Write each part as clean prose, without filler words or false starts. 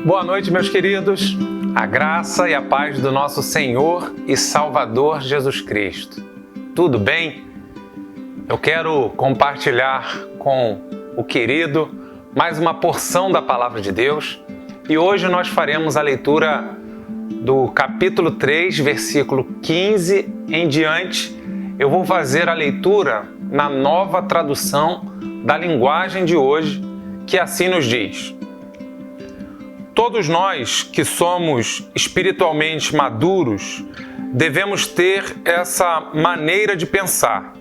Boa noite, meus queridos. A graça e a paz do nosso Senhor e Salvador Jesus Cristo. Tudo bem? Eu quero compartilhar com o querido mais uma porção da Palavra de Deus e hoje nós faremos a leitura do capítulo 3, versículo 15 em diante. Eu vou fazer a leitura na nova tradução da linguagem de hoje, que assim nos diz: todos nós que somos espiritualmente maduros devemos ter essa maneira de pensar.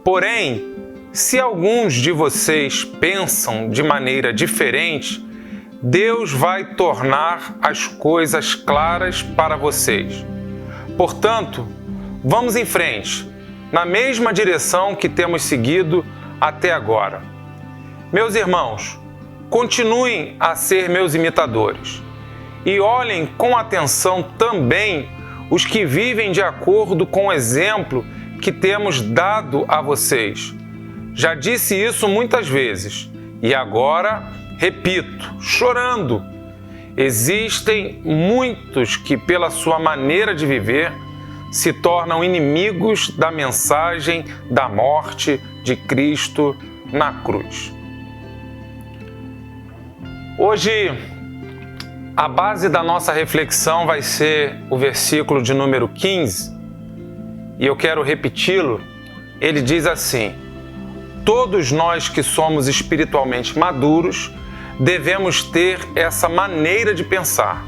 Porém, se alguns de vocês pensam de maneira diferente, Deus vai tornar as coisas claras para vocês. Portanto, vamos em frente, na mesma direção que temos seguido até agora. Meus irmãos, continuem a ser meus imitadores e olhem com atenção também os que vivem de acordo com o exemplo que temos dado a vocês. Já disse isso muitas vezes e agora repito, chorando. Existem muitos que, pela sua maneira de viver, se tornam inimigos da mensagem da morte de Cristo na cruz. Hoje, a base da nossa reflexão vai ser o versículo de número 15, e eu quero repeti-lo. Ele diz assim: todos nós que somos espiritualmente maduros devemos ter essa maneira de pensar.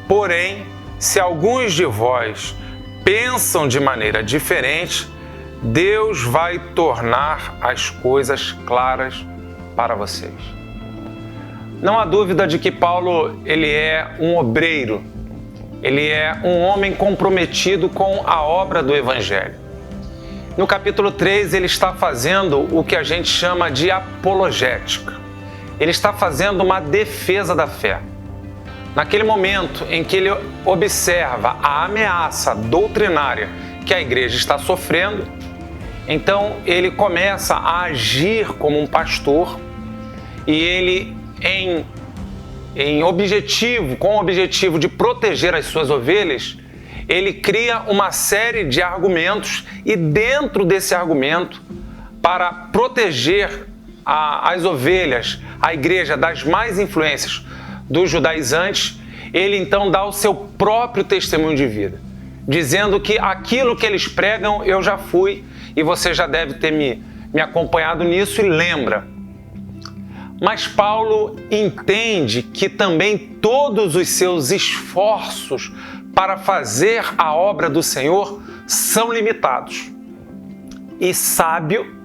Porém, se alguns de vós pensam de maneira diferente, Deus vai tornar as coisas claras para vocês. Não há dúvida de que Paulo ele é um obreiro, ele é um homem comprometido com a obra do Evangelho. No capítulo 3, ele está fazendo o que a gente chama de apologética. Ele está fazendo uma defesa da fé. Naquele momento em que ele observa a ameaça doutrinária que a igreja está sofrendo, então ele começa a agir como um pastor e ele com o objetivo de proteger as suas ovelhas, ele cria uma série de argumentos e dentro desse argumento, para proteger as ovelhas, a igreja das más influências dos judaizantes, ele então dá o seu próprio testemunho de vida, dizendo que aquilo que eles pregam eu já fui e você já deve ter me acompanhado nisso e lembra. Mas Paulo entende que também todos os seus esforços para fazer a obra do Senhor são limitados. E sábio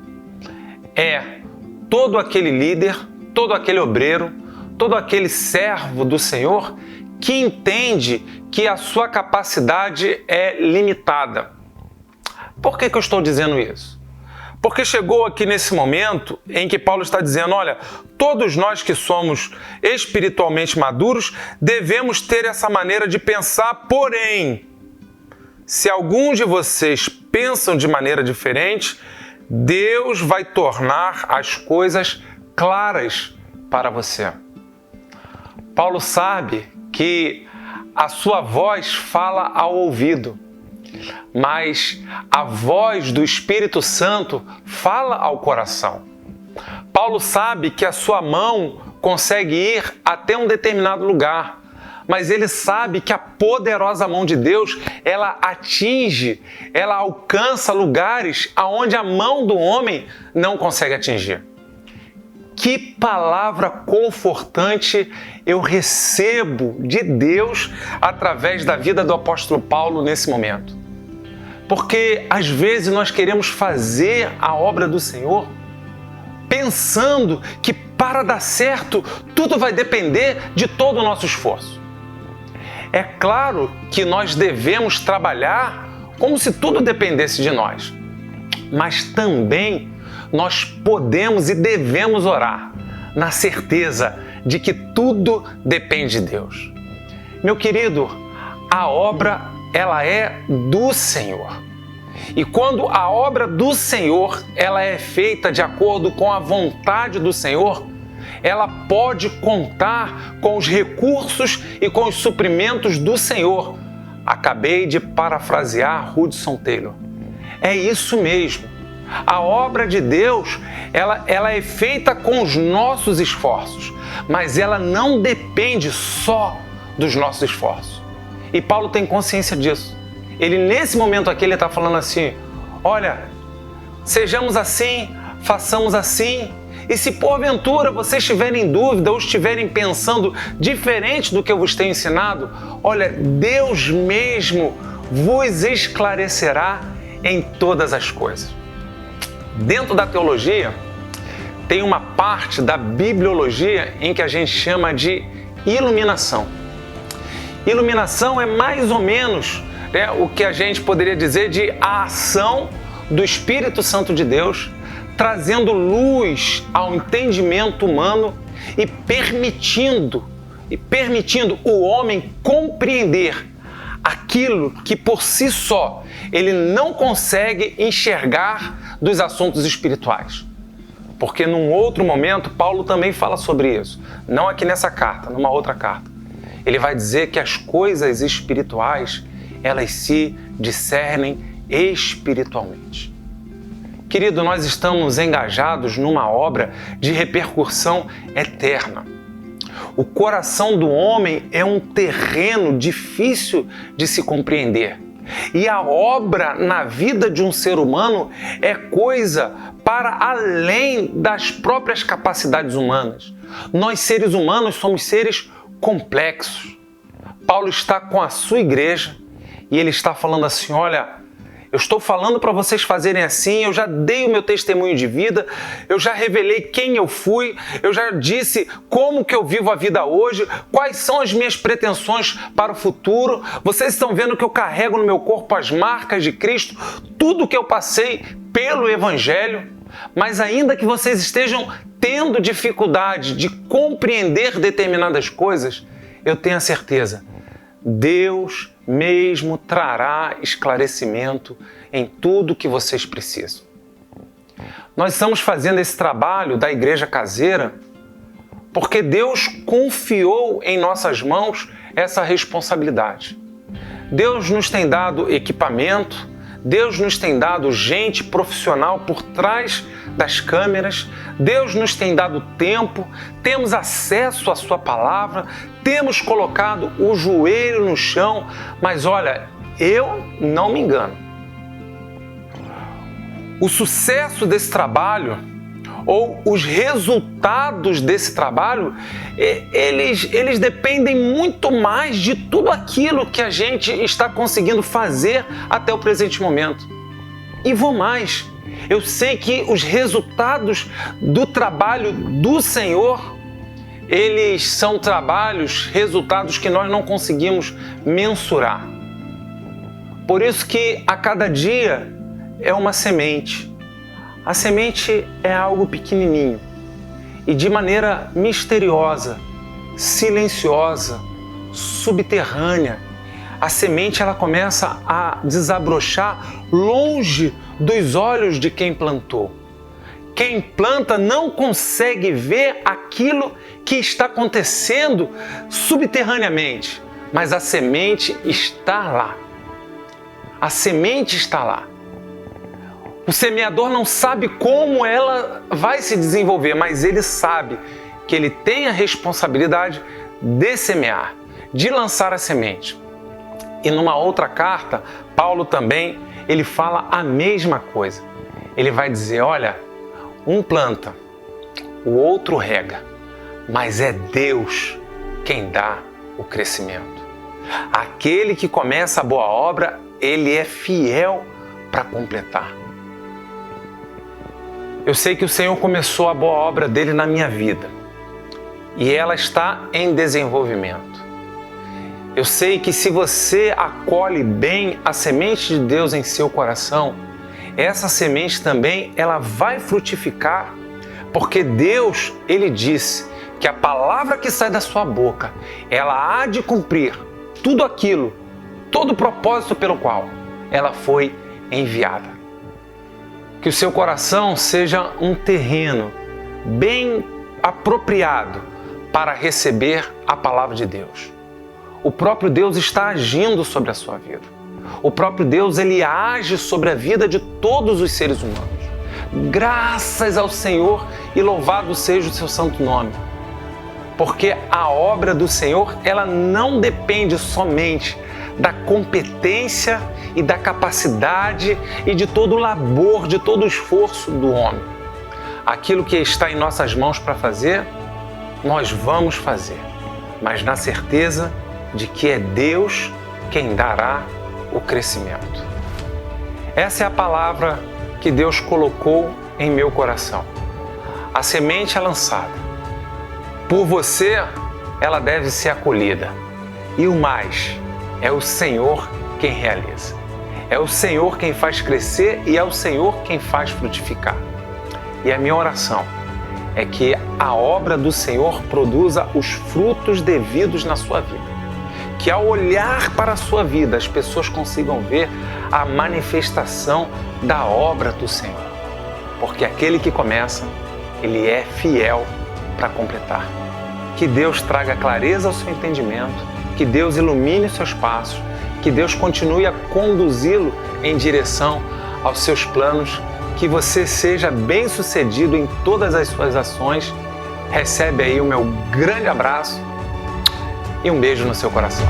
é todo aquele líder, todo aquele obreiro, todo aquele servo do Senhor que entende que a sua capacidade é limitada. Por que eu estou dizendo isso? Porque chegou aqui nesse momento em que Paulo está dizendo, olha, todos nós que somos espiritualmente maduros devemos ter essa maneira de pensar, porém, se alguns de vocês pensam de maneira diferente, Deus vai tornar as coisas claras para você. Paulo sabe que a sua voz fala ao ouvido, mas a voz do Espírito Santo fala ao coração. Paulo sabe que a sua mão consegue ir até um determinado lugar, mas ele sabe que a poderosa mão de Deus, ela atinge, ela alcança lugares aonde a mão do homem não consegue atingir. Que palavra confortante eu recebo de Deus através da vida do apóstolo Paulo nesse momento. Porque às vezes nós queremos fazer a obra do Senhor pensando que para dar certo tudo vai depender de todo o nosso esforço. É claro que nós devemos trabalhar como se tudo dependesse de nós, mas também nós podemos e devemos orar na certeza de que tudo depende de Deus. Meu querido, a obra ela é do Senhor. E quando a obra do Senhor ela é feita de acordo com a vontade do Senhor, ela pode contar com os recursos e com os suprimentos do Senhor. Acabei de parafrasear Hudson Taylor. É isso mesmo. A obra de Deus, ela é feita com os nossos esforços, mas ela não depende só dos nossos esforços. E Paulo tem consciência disso. Ele, nesse momento aqui, ele está falando assim, olha, sejamos assim, façamos assim, e se porventura vocês estiverem em dúvida ou estiverem pensando diferente do que eu vos tenho ensinado, olha, Deus mesmo vos esclarecerá em todas as coisas. Dentro da teologia, tem uma parte da bibliologia em que a gente chama de iluminação. Iluminação é mais ou menos o que a gente poderia dizer de a ação do Espírito Santo de Deus, trazendo luz ao entendimento humano e permitindo o homem compreender aquilo que por si só ele não consegue enxergar dos assuntos espirituais. Porque num outro momento Paulo também fala sobre isso, não aqui nessa carta, numa outra carta. Ele vai dizer que as coisas espirituais, elas se discernem espiritualmente. Querido, nós estamos engajados numa obra de repercussão eterna. O coração do homem é um terreno difícil de se compreender. E a obra na vida de um ser humano é coisa para além das próprias capacidades humanas. Nós, seres humanos, somos seres complexos. Paulo está com a sua igreja e ele está falando assim, olha, eu estou falando para vocês fazerem assim, eu já dei o meu testemunho de vida, eu já revelei quem eu fui, eu já disse como que eu vivo a vida hoje, quais são as minhas pretensões para o futuro. Vocês estão vendo que eu carrego no meu corpo as marcas de Cristo, tudo que eu passei pelo Evangelho, mas ainda que vocês estejam tendo dificuldade de compreender determinadas coisas, eu tenho a certeza, Deus mesmo trará esclarecimento em tudo que vocês precisam. Nós estamos fazendo esse trabalho da igreja caseira porque Deus confiou em nossas mãos essa responsabilidade. Deus nos tem dado equipamento, Deus nos tem dado gente profissional por trás das câmeras, Deus nos tem dado tempo, temos acesso à sua palavra, temos colocado o joelho no chão, mas olha, eu não me engano. O sucesso desse trabalho, ou os resultados desse trabalho, eles dependem muito mais de tudo aquilo que a gente está conseguindo fazer até o presente momento. E vou mais, eu sei que os resultados do trabalho do Senhor, eles são resultados que nós não conseguimos mensurar. Por isso que a cada dia é uma semente. A semente é algo pequenininho e de maneira misteriosa, silenciosa, subterrânea. A semente ela começa a desabrochar longe dos olhos de quem plantou. Quem planta não consegue ver aquilo que está acontecendo subterraneamente, mas a semente está lá. A semente está lá. O semeador não sabe como ela vai se desenvolver, mas ele sabe que ele tem a responsabilidade de semear, de lançar a semente. E numa outra carta, Paulo também, ele fala a mesma coisa. Ele vai dizer, olha, um planta, o outro rega, mas é Deus quem dá o crescimento. Aquele que começa a boa obra, ele é fiel para completar. Eu sei que o Senhor começou a boa obra dele na minha vida e ela está em desenvolvimento. Eu sei que se você acolhe bem a semente de Deus em seu coração, essa semente também ela vai frutificar, porque Deus, ele disse que a palavra que sai da sua boca, ela há de cumprir tudo aquilo, todo o propósito pelo qual ela foi enviada. Que o seu coração seja um terreno bem apropriado para receber a palavra de Deus. O próprio Deus está agindo sobre a sua vida. O próprio Deus, ele age sobre a vida de todos os seres humanos. Graças ao Senhor e louvado seja o seu santo nome. Porque a obra do Senhor, ela não depende somente da competência e da capacidade e de todo o labor, de todo o esforço do homem. Aquilo que está em nossas mãos para fazer, nós vamos fazer, mas na certeza de que é Deus quem dará o crescimento. Essa é a palavra que Deus colocou em meu coração. A semente é lançada. Por você, ela deve ser acolhida. E o mais, é o Senhor quem realiza. É o Senhor quem faz crescer e é o Senhor quem faz frutificar. E a minha oração é que a obra do Senhor produza os frutos devidos na sua vida. Que ao olhar para a sua vida, as pessoas consigam ver a manifestação da obra do Senhor. Porque aquele que começa, ele é fiel para completar. Que Deus traga clareza ao seu entendimento, que Deus ilumine os seus passos, que Deus continue a conduzi-lo em direção aos seus planos, que você seja bem-sucedido em todas as suas ações. Recebe aí o meu grande abraço e um beijo no seu coração.